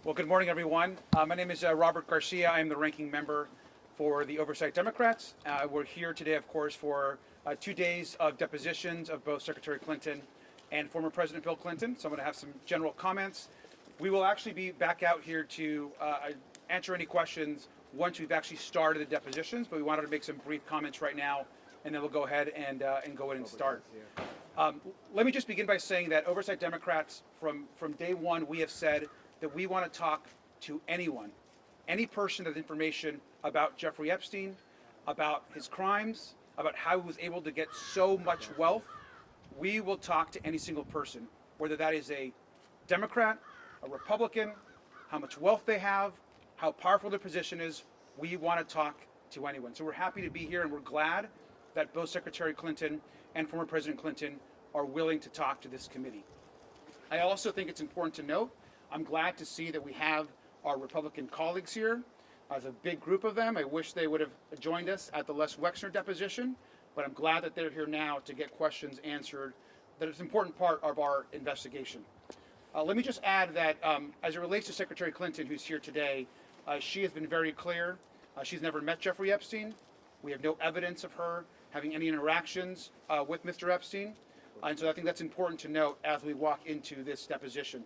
Well, good morning, everyone. My name is Robert Garcia. I am the ranking member for the Oversight Democrats. We're here today, of course, for 2 days of depositions of both Secretary Clinton and former President Bill Clinton. So I'm going to have some general comments. We will actually be back out here to answer any questions once we've actually started the depositions, but we wanted to make some brief comments right now, and then we'll go ahead and go in and start. Let me just begin by saying that Oversight Democrats, from day one, we have said that we want to talk to anyone, any person with information about Jeffrey Epstein, about his crimes, about how he was able to get so much wealth. We will talk to any single person, whether that is a Democrat, a Republican, how much wealth they have, how powerful their position is. We want to talk to anyone. So we're happy to be here, and we're glad that both Secretary Clinton and former President Clinton are willing to talk to this committee. I also think it's important to note, I'm glad to see that we have our Republican colleagues here. As a big group of them, I wish they would have joined us at the Les Wexner deposition, but I'm glad that they're here now to get questions answered. That is an important part of our investigation. Let me just add that as it relates to Secretary Clinton, who's here today, she has been very clear. She's never met Jeffrey Epstein. We have no evidence of her having any interactions with Mr. Epstein. And so I think that's important to note as we walk into this deposition.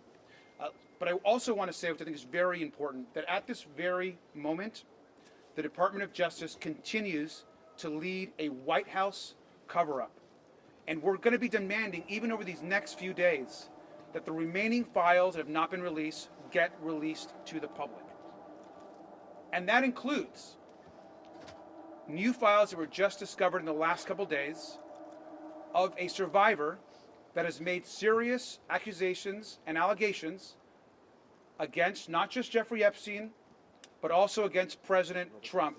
But I also want to say, which I think is very important, that at this very moment, the Department of Justice continues to lead a White House cover-up. And we're going to be demanding, even over these next few days, that the remaining files that have not been released get released to the public. And that includes new files that were just discovered in the last couple days of a survivor that has made serious accusations and allegations against not just Jeffrey Epstein, but also against President Trump,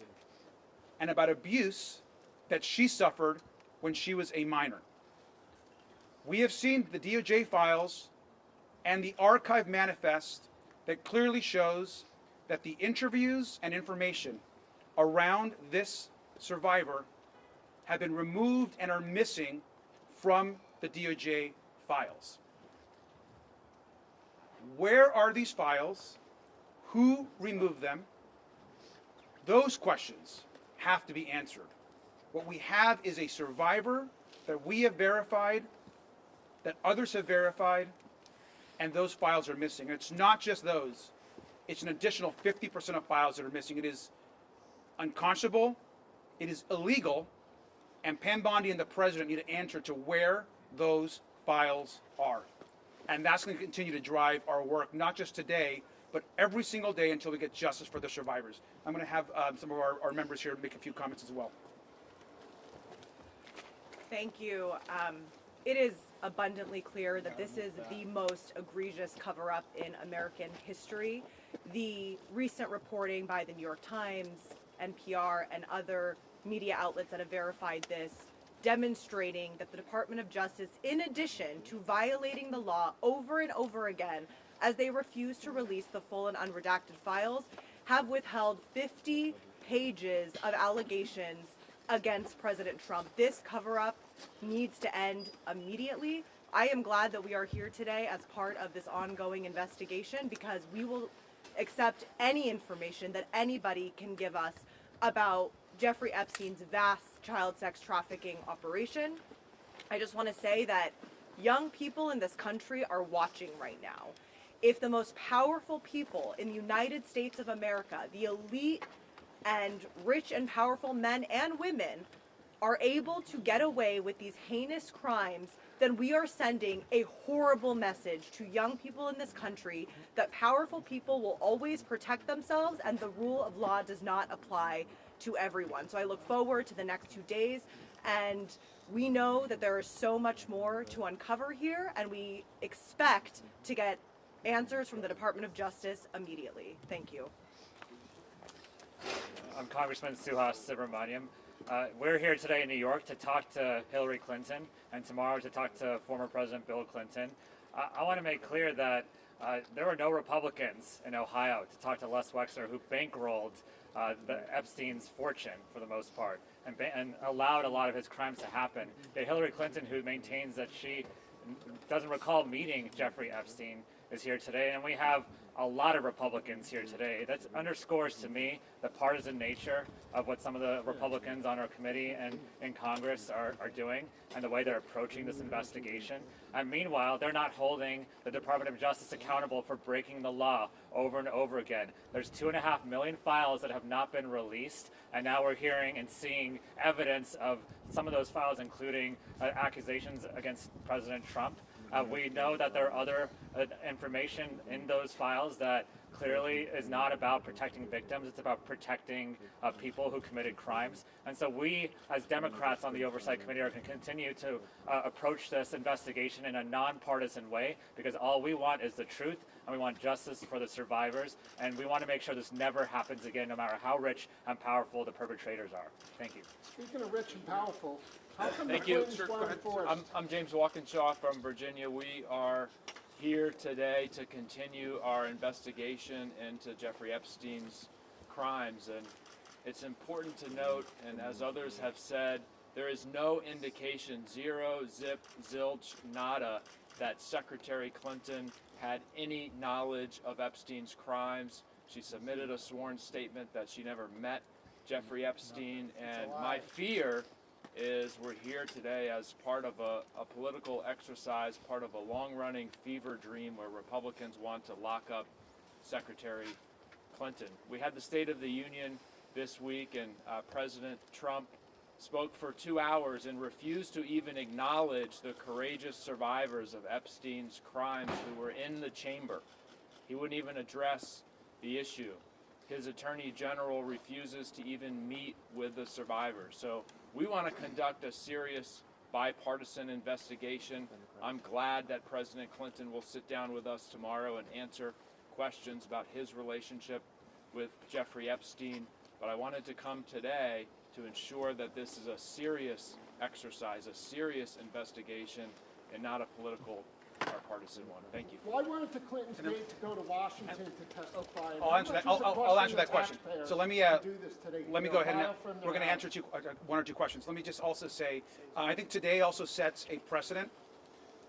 and about abuse that she suffered when she was a minor. We have seen the DOJ files and the archive manifest that clearly shows that the interviews and information around this survivor have been removed and are missing from the DOJ files. Where are these files? Who removed them? Those questions have to be answered. What we have is a survivor that we have verified, that others have verified, and those files are missing. And it's not just those. It's an additional 50% of files that are missing. It is unconscionable, it is illegal, and Pam Bondi and the President need to answer to where those files are. And that's going to continue to drive our work, not just today, but every single day until we get justice for the survivors. I'm going to have some of our members here make a few comments as well. Thank you. It is abundantly clear that this is the most egregious cover-up in American history. The recent reporting by the New York Times, NPR, and other media outlets that have verified this, demonstrating that the Department of Justice, in addition to violating the law over and over again, as they refuse to release the full and unredacted files, have withheld 50 pages of allegations against President Trump. This cover-up needs to end immediately. I am glad that we are here today as part of this ongoing investigation, because we will accept any information that anybody can give us about Jeffrey Epstein's vast child sex trafficking operation. I just want to say that young people in this country are watching right now. If the most powerful people in the United States of America, the elite and rich and powerful men and women, are able to get away with these heinous crimes, then we are sending a horrible message to young people in this country that powerful people will always protect themselves and the rule of law does not apply to everyone. So I look forward to the next 2 days, and we know that there is so much more to uncover here, and we expect to get answers from the Department of Justice immediately. Thank you. I'm Congressman Suhas Subramaniam. We're here today in New York to talk to Hillary Clinton, and tomorrow to talk to former President Bill Clinton. I want to make clear that there were no Republicans in Ohio to talk to Les Wexner, who bankrolled the Epstein's fortune for the most part and allowed a lot of his crimes to happen. Hillary Clinton, who maintains that she doesn't recall meeting Jeffrey Epstein, is here today, and we have a lot of Republicans here today. That underscores to me the partisan nature of what some of the Republicans on our committee and in Congress are doing and the way they're approaching this investigation. And meanwhile, they're not holding the Department of Justice accountable for breaking the law over and over again. There's 2.5 million files that have not been released, and now we're hearing and seeing evidence of some of those files, including accusations against President Trump. We know that there are other information in those files that clearly is not about protecting victims. It's about protecting people who committed crimes. And so we, as Democrats on the Oversight Committee, are going to continue to approach this investigation in a nonpartisan way, because all we want is the truth, and we want justice for the survivors, and we want to make sure this never happens again, no matter how rich and powerful the perpetrators are. Thank you. Speaking of rich and powerful, how come Thank the you. Clintons weren't forced? I'm James Walkinshaw from Virginia. We are here today to continue our investigation into Jeffrey Epstein's crimes. And it's important to note, and as others have said, there is no indication, zero, zip, zilch, nada, that Secretary Clinton had any knowledge of Epstein's crimes. She submitted a sworn statement that she never met Jeffrey Epstein, and my fear is we're here today as part of a political exercise, part of a long-running fever dream where Republicans want to lock up Secretary Clinton. We had the State of the Union this week, and President Trump spoke for 2 hours and refused to even acknowledge the courageous survivors of Epstein's crimes who were in the chamber. He wouldn't even address the issue. His Attorney General refuses to even meet with the survivors. So we want to conduct a serious bipartisan investigation. I'm glad that President Clinton will sit down with us tomorrow and answer questions about his relationship with Jeffrey Epstein. But I wanted to come today to ensure that this is a serious exercise, a serious investigation, and not a political or partisan one. Thank you. Why weren't the Clintons made to go to Washington to testify? I'll answer that. I'll answer that question. So let me go ahead and we're going to answer one or two questions. Let me just also say, I think today also sets a precedent.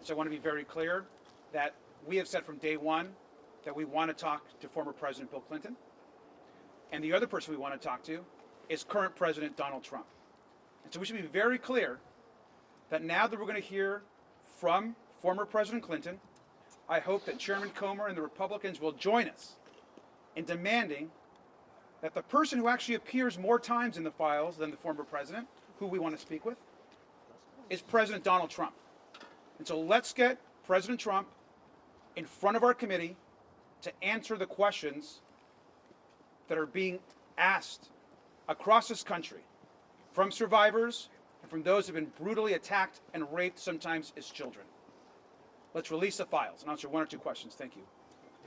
So I want to be very clear that we have said from day one that we want to talk to former President Bill Clinton, and the other person we want to talk to is current President Donald Trump. And so we should be very clear that now that we're going to hear from former President Clinton, I hope that Chairman Comer and the Republicans will join us in demanding that the person who actually appears more times in the files than the former president, who we want to speak with, is President Donald Trump. And so let's get President Trump in front of our committee to answer the questions that are being asked across this country from survivors and from those who have been brutally attacked and raped, sometimes as children. Let's release the files and answer one or two questions. Thank you.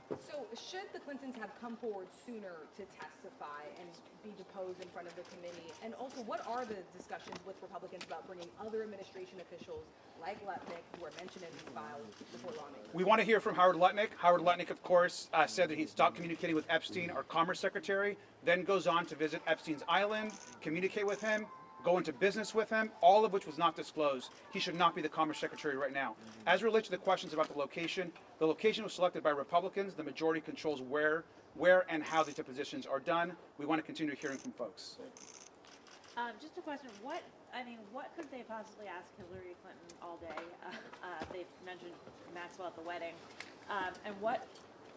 So should the Clintons have come forward sooner to testify and be deposed in front of the committee? And also, what are the discussions with Republicans about bringing other administration officials like Lutnick, who are mentioned in these files, before lawmakers? We want to hear from Howard Lutnick. Howard Lutnick, of course, said that he'd stopped communicating with Epstein, our Commerce Secretary, then goes on to visit Epstein's island, communicate with him, go into business with him, all of which was not disclosed. He should not be the Commerce Secretary right now. As it relates to the questions about the location was selected by Republicans. The majority controls where and how the depositions are done. We want to continue hearing from folks. Just a question. What could they possibly ask Hillary Clinton all day? They've mentioned Maxwell at the wedding. And what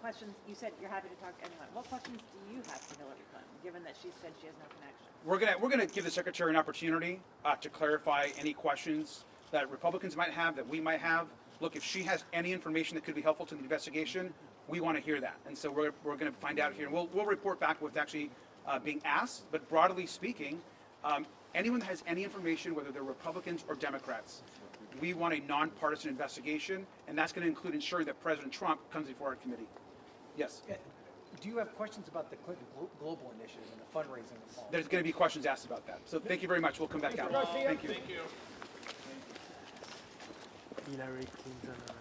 questions, you said you're happy to talk to anyone. What questions do you have for Hillary Clinton, given that she said she has no connection? We're gonna give the Secretary an opportunity to clarify any questions that Republicans might have, that we might have. Look, if she has any information that could be helpful to the investigation, we want to hear that. And so we're going to find out here. And we'll report back what's actually being asked. But broadly speaking, anyone that has any information, whether they're Republicans or Democrats, we want a nonpartisan investigation, and that's going to include ensuring that President Trump comes before our committee. Yes? Do you have questions about the Clinton Global Initiative and the fundraising? There's going to be questions asked about that. So thank you very much. We'll come back out. Thank you. Hillary Clinton.